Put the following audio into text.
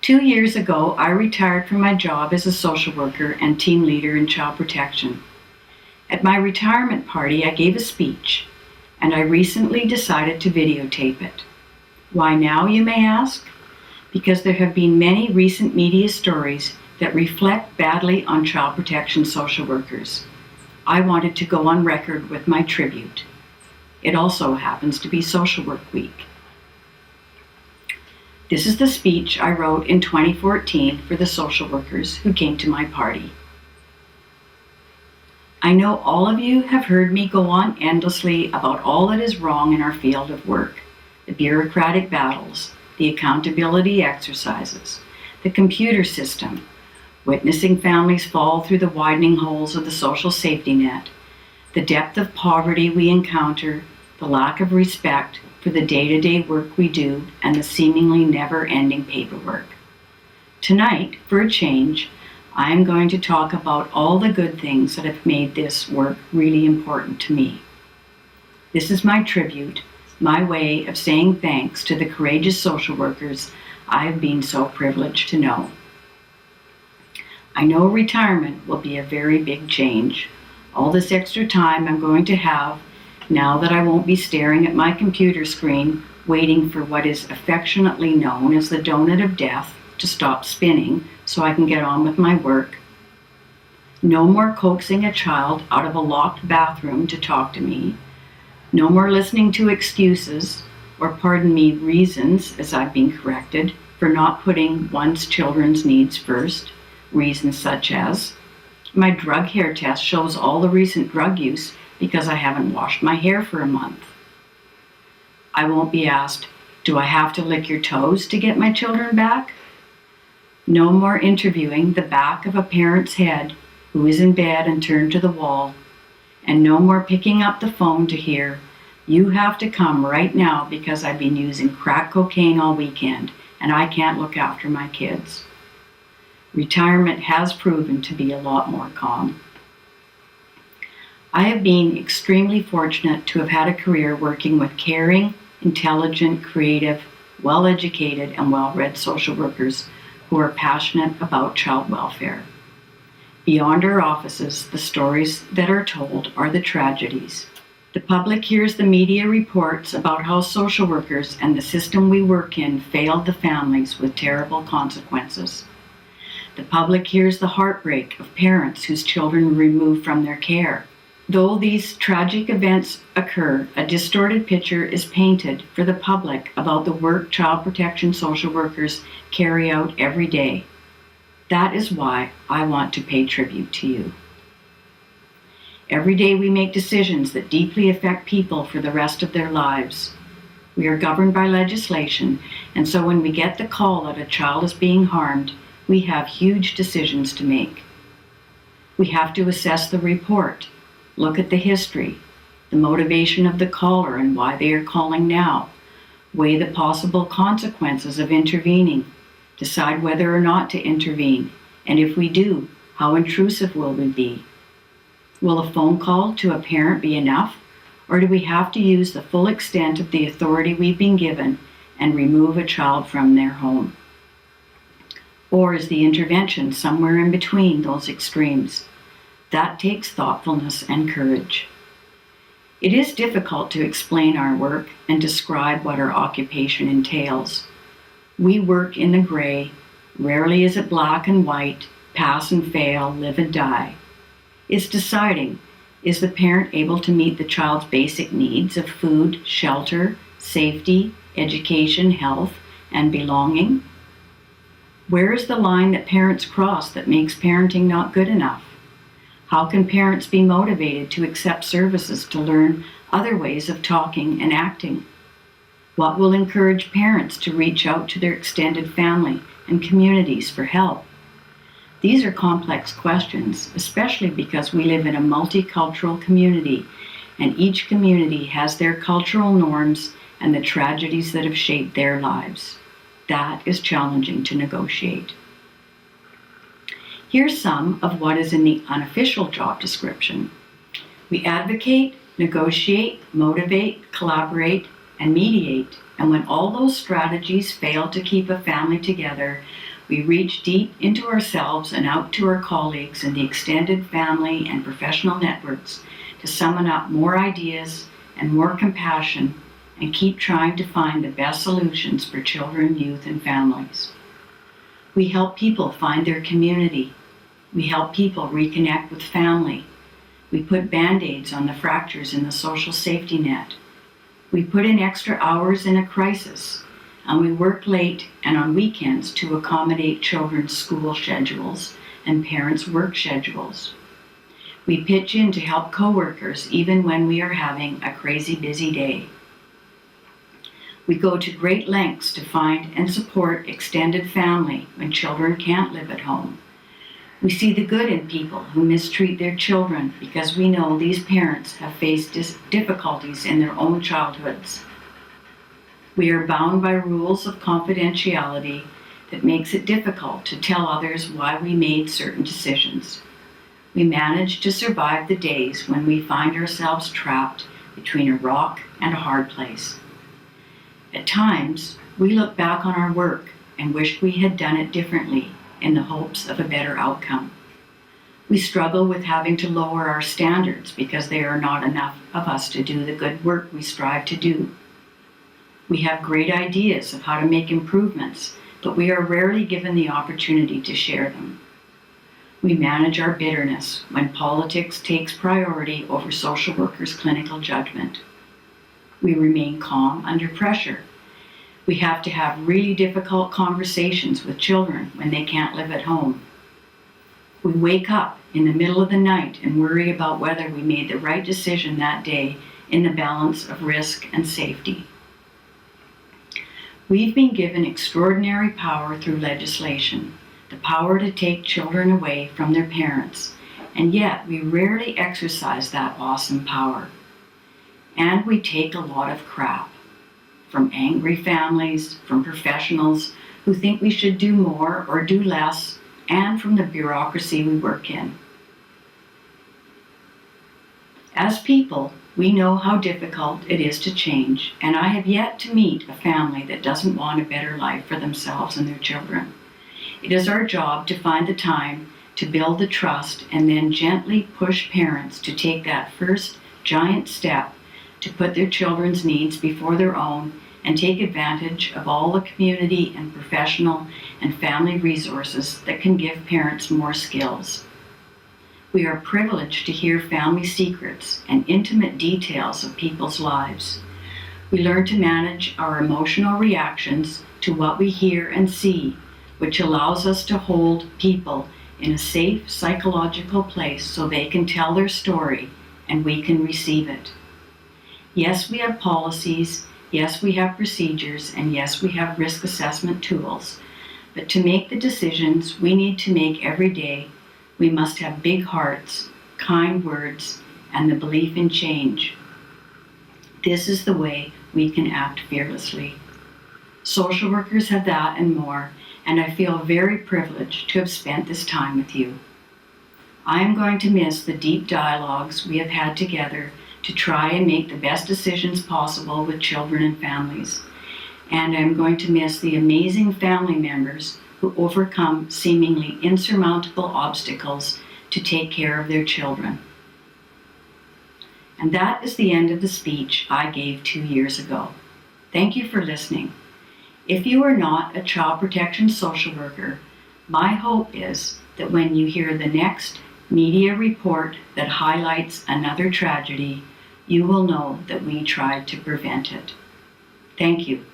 2 years ago, I retired from my job as a social worker and team leader in child protection. At my retirement party, I gave a speech, and I recently decided to videotape it. Why now, you may ask? Because there have been many recent media stories that reflect badly on child protection social workers. I wanted to go on record with my tribute. It also happens to be Social Work Week. This is the speech I wrote in 2014 for the social workers who came to my party. I know all of you have heard me go on endlessly about all that is wrong in our field of work, the bureaucratic battles, the accountability exercises, the computer system, witnessing families fall through the widening holes of the social safety net, the depth of poverty we encounter, the lack of respect for the day-to-day work we do, and the seemingly never-ending paperwork. Tonight, for a change, I am going to talk about all the good things that have made this work really important to me. This is my tribute, my way of saying thanks to the courageous social workers I have been so privileged to know. I know retirement will be a very big change. All this extra time I'm going to have now that I won't be staring at my computer screen waiting for what is affectionately known as the donut of death to stop spinning so I can get on with my work. No more coaxing a child out of a locked bathroom to talk to me. No more listening to excuses, or pardon me, reasons, as I've been corrected, for not putting one's children's needs first. Reasons such as, my drug hair test shows all the recent drug use because I haven't washed my hair for a month. I won't be asked, do I have to lick your toes to get my children back? No more interviewing the back of a parent's head who is in bed and turned to the wall, and no more picking up the phone to hear, you have to come right now because I've been using crack cocaine all weekend and I can't look after my kids. Retirement has proven to be a lot more calm. I have been extremely fortunate to have had a career working with caring, intelligent, creative, well-educated, and well-read social workers who are passionate about child welfare. Beyond our offices, the stories that are told are the tragedies. The public hears the media reports about how social workers and the system we work in failed the families with terrible consequences. The public hears the heartbreak of parents whose children were removed from their care. Though these tragic events occur, a distorted picture is painted for the public about the work child protection social workers carry out every day. That is why I want to pay tribute to you. Every day we make decisions that deeply affect people for the rest of their lives. We are governed by legislation, and so when we get the call that a child is being harmed, we have huge decisions to make. We have to assess the report, look at the history, the motivation of the caller and why they are calling now, weigh the possible consequences of intervening, decide whether or not to intervene, and if we do, how intrusive will we be? Will a phone call to a parent be enough, or do we have to use the full extent of the authority we've been given and remove a child from their home? Or is the intervention somewhere in between those extremes? That takes thoughtfulness and courage. It is difficult to explain our work and describe what our occupation entails. We work in the gray. Rarely is it black and white, pass and fail, live and die. It's deciding, is the parent able to meet the child's basic needs of food, shelter, safety, education, health, and belonging? Where is the line that parents cross that makes parenting not good enough? How can parents be motivated to accept services to learn other ways of talking and acting? What will encourage parents to reach out to their extended family and communities for help? These are complex questions, especially because we live in a multicultural community, and each community has their cultural norms and the tragedies that have shaped their lives. That is challenging to negotiate. Here's some of what is in the unofficial job description. We advocate, negotiate, motivate, collaborate, and mediate. And when all those strategies fail to keep a family together, We reach deep into ourselves and out to our colleagues in the extended family and professional networks to summon up more ideas and more compassion and keep trying to find the best solutions for children, youth, and families. We help people find their community. We help people reconnect with family. We put band-aids on the fractures in the social safety net. We put in extra hours in a crisis, and we work late and on weekends to accommodate children's school schedules and parents' work schedules. We pitch in to help coworkers even when we are having a crazy busy day. We go to great lengths to find and support extended family when children can't live at home. We see the good in people who mistreat their children because we know these parents have faced difficulties in their own childhoods. We are bound by rules of confidentiality that makes it difficult to tell others why we made certain decisions. We manage to survive the days when we find ourselves trapped between a rock and a hard place. At times, we look back on our work and wish we had done it differently in the hopes of a better outcome. We struggle with having to lower our standards because there are not enough of us to do the good work we strive to do. We have great ideas of how to make improvements, but we are rarely given the opportunity to share them. We manage our bitterness when politics takes priority over social workers' clinical judgment. We remain calm under pressure. We have to have really difficult conversations with children when they can't live at home. We wake up in the middle of the night and worry about whether we made the right decision that day in the balance of risk and safety. We've been given extraordinary power through legislation, the power to take children away from their parents, and yet we rarely exercise that awesome power. And we take a lot of crap from angry families, from professionals who think we should do more or do less, and from the bureaucracy we work in. As people, we know how difficult it is to change, and I have yet to meet a family that doesn't want a better life for themselves and their children. It is our job to find the time to build the trust and then gently push parents to take that first giant step to put their children's needs before their own and take advantage of all the community and professional and family resources that can give parents more skills. We are privileged to hear family secrets and intimate details of people's lives. We learn to manage our emotional reactions to what we hear and see, which allows us to hold people in a safe psychological place so they can tell their story and we can receive it. Yes, we have policies, yes, we have procedures, and yes, we have risk assessment tools. But to make the decisions we need to make every day, we must have big hearts, kind words, and the belief in change. This is the way we can act fearlessly. Social workers have that and more, and I feel very privileged to have spent this time with you. I am going to miss the deep dialogues we have had together to try and make the best decisions possible with children and families. And I'm going to miss the amazing family members who overcome seemingly insurmountable obstacles to take care of their children. And that is the end of the speech I gave 2 years ago. Thank you for listening. If you are not a child protection social worker, my hope is that when you hear the next media report that highlights another tragedy, you will know that we tried to prevent it. Thank you.